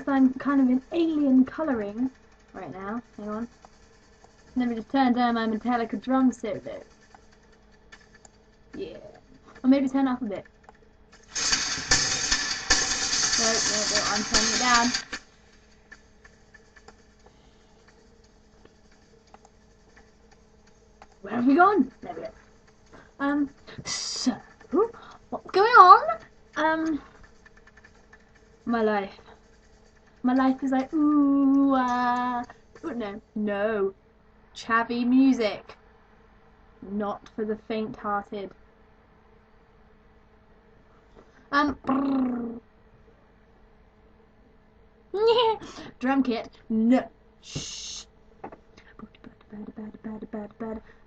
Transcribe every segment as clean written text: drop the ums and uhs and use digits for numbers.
noticed I'm kind of in alien colouring right now. Hang on. Let me just turn down my Metallica drum set there. Yeah. Or maybe turn it up a bit. No, I'm turning it down. Where have we gone? There we go. So, what's going on? My life. My life is like, ooh, no. Chavvy music. Not for the faint-hearted. Drum kit. No. Shh.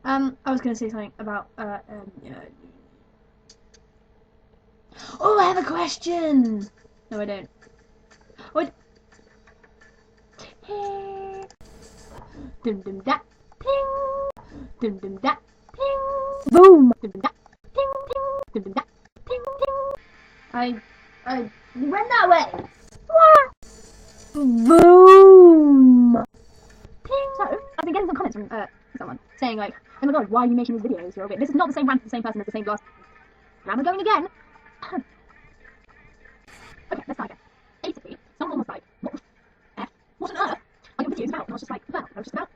I was gonna say something about, oh, I have a question! No, I don't. What? Dum dum da, ping! Dum dum da, ping! Boom! Dum dum da, ping ping! Dum dum da, ping ping! I went that way! What? Boom! Ping! So, I've been getting some comments from someone saying like, oh my god, why are you making these videos? You're a bit. This is not the same rant for the same person as the same last. Now am I going again? Okay, let's start again. Basically, someone was like, what on earth are your videos about? And I was just like, well, I was just about